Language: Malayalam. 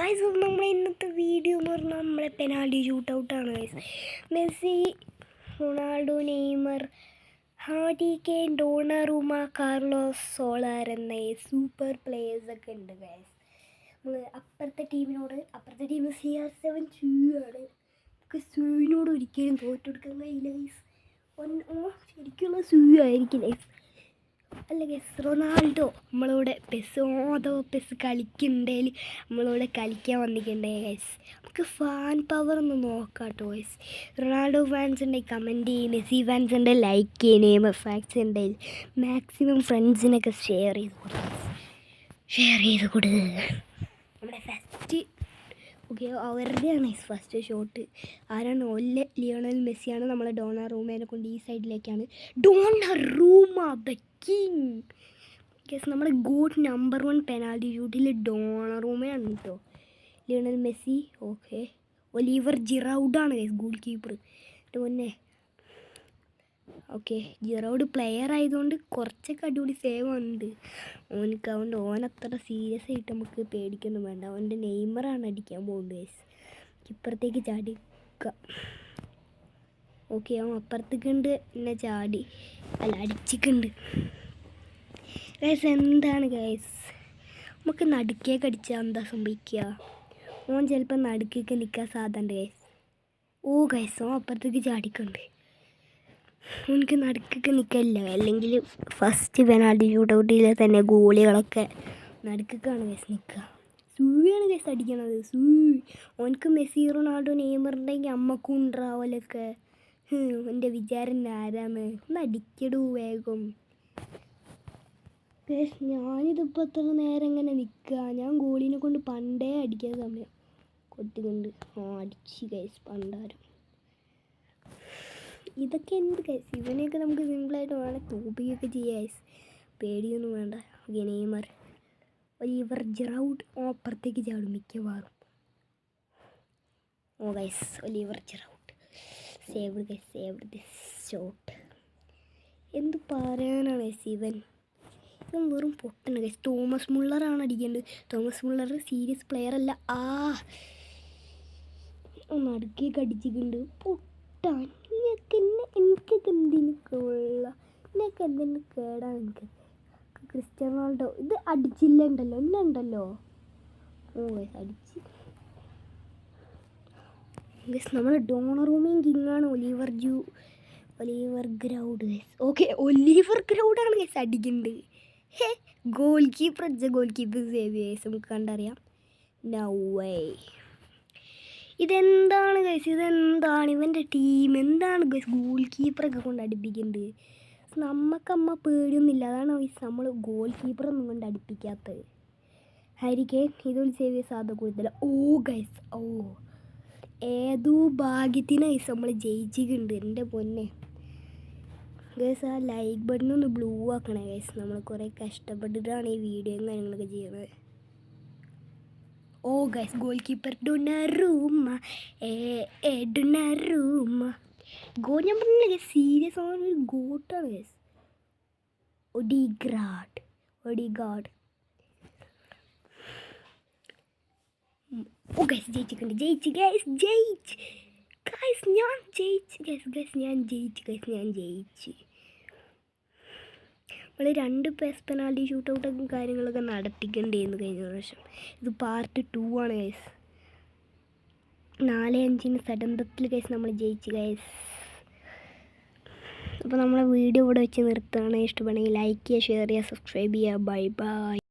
ഗൈസ് നമ്മളെ ഇന്നത്തെ വീഡിയോ എന്ന് പറഞ്ഞാൽ നമ്മളെ പെനാൽറ്റി ഷൂട്ട് ഔട്ടാണ് guys. Messi, Ronaldo, Neymar, Harry Kane, Donnarumma, Carlos Soler എന്ന സൂപ്പർ പ്ലേയേഴ്സൊക്കെ ഉണ്ട് ഗൈസ്. നമ്മൾ അപ്പുറത്തെ ടീം CR7 ആണ്. നമുക്ക് സൂവിനോട് ഒരിക്കലും തോറ്റെടുക്കാൻ കഴിയില്ല ഗൈസ്. ശരിക്കുള്ള സൂ ആയിരിക്കും ഗൈസ്. അല്ല ഗൈസ്, റൊണാൾഡോ നമ്മളോട് പെസ് കളിക്കുന്നുണ്ടെങ്കിൽ നമ്മളോട് കളിക്കാൻ വന്നിട്ടുണ്ടേ ഗൈസ്. നമുക്ക് ഫാൻ പവർ ഒന്ന് നോക്കാം കേട്ടോ ഗൈസ്. റൊണാൾഡോ ഫാൻസ് ഉണ്ടെങ്കിൽ കമൻറ്റ് ചെയ്യും, മെസ്സി ഫാൻസ് ഉണ്ടെങ്കിൽ ലൈക്ക് ചെയ്യും, നെയ്മർ ഫാൻസ് ഉണ്ടെങ്കിൽ മാക്സിമം ഫ്രണ്ട്സിനൊക്കെ ഷെയർ ചെയ്ത് കൊടുക്കുക. നമ്മുടെ ഫസ്റ്റ് അവരുടെയാണ് ഫസ്റ്റ് ഷോട്ട്. ആരാണ്? ലിയോണൽ മെസ്സിയാണ്. നമ്മളെ ഡോണറൂമേനെ കൊണ്ട് ഈ സൈഡിലേക്കാണ്. Donnarumma the king guys. നമ്മുടെ ഗോഡ് നമ്പർ 1 പെനാൽറ്റി ഷൂട്ടിൽ ഡോണറൂമയാണ് കേട്ടോ. Lionel Messi. ഒലിവർ ജിറൗഡാണ് ഗൈസ് ഗോൾ കീപ്പർ. മുന്നേ ജിറൗഡ് പ്ലെയർ ആയതുകൊണ്ട് കുറച്ചൊക്കെ അടിപൊളി സേവ് ഉണ്ട് അതുകൊണ്ട് ഓനത്ര സീരിയസ് ആയിട്ട് നമുക്ക് പേടിക്കൊന്നും വേണ്ട. അവൻ്റെ നെയ്മറാണ് അടിക്കാൻ പോകുന്നത് ഗൈസ്. ഇപ്പുറത്തേക്ക് ചാടിക്കുക. അവൻ അപ്പുറത്തേക്കുണ്ട് എന്നെ അടിച്ചിട്ടുണ്ട് ഗൈസ്. എന്താണ് ഗൈസ്, നമുക്ക് നടുക്കേക്ക് അടിച്ചാൽ എന്താ സംഭവിക്കുക? ഓൻ ചിലപ്പോൾ നടുക്കേക്ക് നിൽക്കാൻ സാധ്യത ഗൈസ്. ഗൈസ്, ഓൻ അപ്പുറത്തേക്ക് ചാടിക്കുന്നുണ്ട്. എനിക്ക് നടുക്കൊക്കെ നിൽക്കില്ല. അല്ലെങ്കിൽ ഫസ്റ്റ് പെനാൽറ്റി ഷൂട്ട് ഔട്ടിൽ തന്നെ ഗോളികളൊക്കെ നടുക്കൊക്കെയാണ് ഗൈസ് നിൽക്കുക. സൂയാണ് ഗൈസ് അടിക്കണത്. ഓനക്ക് മെസ്സി, റൊണാൾഡോ, നെയ്മർ ഉണ്ടെങ്കിൽ അമ്മക്കും ഉണ്ടാവലൊക്കെ. എൻ്റെ വിചാരം ആരാണ്? ഒന്ന് അടിക്കടൂ വേഗം ഗൈസ്. ഞാനിതിപ്പോൾ എത്ര നേരം ഇങ്ങനെ നിൽക്കുക. ഞാൻ ഗോളിനെ കൊണ്ട് പണ്ടേ അടിക്കാൻ സമയം കൊത്തിക്കൊണ്ട് അടിച്ച് ഗൈസ് പണ്ടാരം. ഇതൊക്കെ എന്ത് ഗൈസ്, ഇവനെയൊക്കെ നമുക്ക് സിമ്പിളായിട്ട് വേണം തോപ്പിക്കുകയൊക്കെ ചെയ്യാം ഗൈസ്. പേടിയൊന്നും വേണ്ട. നെയ്മർ, ഒലിവർ ജിറൗഡ് അപ്പുറത്തേക്ക് ചാടും മിക്കവാറും. Guys, Olivier Giroud saved this shot. എന്ത് പറയാനാണ് ഗൈസ്, ഇവൻ വെറും പൊട്ടണ് ഗൈസ്. തോമസ് മുള്ളറാണ് അടിക്കേണ്ടത്. തോമസ് മുള്ളർ സീരിയസ് പ്ലെയർ അല്ല. നടുക്കേക്ക് അടിച്ചിട്ടുണ്ട്. പൊട്ടാൻ എനിക്കൊക്കെ എന്തിനു കൊള്ളാം, എന്നൊക്കെ എന്തിനു കേടാണ് എനിക്ക്. ക്രിസ്ത്യാനോ റൊണാൾഡോ ഇത് അടിച്ചില്ലണ്ടല്ലോ, എന്നുണ്ടല്ലോ. അടിച്ച് നമ്മുടെ ഡോണറൂമേയും കിങ്ങാണ് ഒലിവർ ഗ്രൗഡ് ഗൈസ്. ഒലിവർ ഗ്രൗഡാണ് ഗൈസ് അടിക്കുന്നത്. Goalkeeper save guys. നമുക്ക് കണ്ടറിയാം. No way. ഇതെന്താണ് ഗൈസ്, ഇവൻ്റെ ടീം എന്താണ് ഗൈസ് ഗോൾ കീപ്പറൊക്കെ കൊണ്ട് അടുപ്പിക്കുന്നത്? നമ്മക്കമ്മ പേടിയൊന്നുമില്ല, അതാണ് ഗൈസ് നമ്മൾ ഗോൾ കീപ്പറൊന്നും കൊണ്ട് അടുപ്പിക്കാത്തത്. ഹാരി കെയ്ൻ ഇതൊരു സേവ് ചെയ്യാൻ സാധ്യത കൂടുതല. ഗൈസ് ഏതോ ഭാഗ്യത്തിന് ഗൈസ് നമ്മൾ ജയിച്ചിട്ടുണ്ട്. എൻ്റെ പൊന്നെ ഗൈസ്, ആ ലൈക്ക് ബട്ടണൊന്ന് ബ്ലൂ ആക്കണേ ഗൈസ്. നമ്മൾ കുറേ കഷ്ടപ്പെട്ടിട്ടാണ് ഈ വീഡിയോയും കാര്യങ്ങളൊക്കെ ചെയ്യുന്നത്. Guys, goalkeeper Donnarumma. Goal ഞാൻ പറഞ്ഞില്ല ഗൈസ്, സീരിയസ് ആണ്, ഒരു ഗോട്ടാണ് ഗൈസ്. ഒഡിഗാർഡ് ഗൈസ് ജയിച്ചു ഞാൻ ജയിച്ചു. നമ്മൾ 2 പെനാൽറ്റി ഷൂട്ട് ഔട്ടൊക്കെ കാര്യങ്ങളൊക്കെ നടത്തിക്കണ്ടേന്ന് കഴിഞ്ഞ പ്രാവശ്യം. ഇത് പാർട്ട് 2 ആണ് ഗൈസ്. 4-5 സഡന്തത്തിൽ ഗൈസ് നമ്മൾ ജയിച്ചു ഗൈസ്. അപ്പോൾ നമ്മളെ വീഡിയോ ഇവിടെ വെച്ച് നിർത്തുകയാണ്. ഇഷ്ടപ്പെടുകയാണെങ്കിൽ ലൈക്ക് ചെയ്യുക, ഷെയർ ചെയ്യുക, സബ്സ്ക്രൈബ് ചെയ്യുക. ബൈ.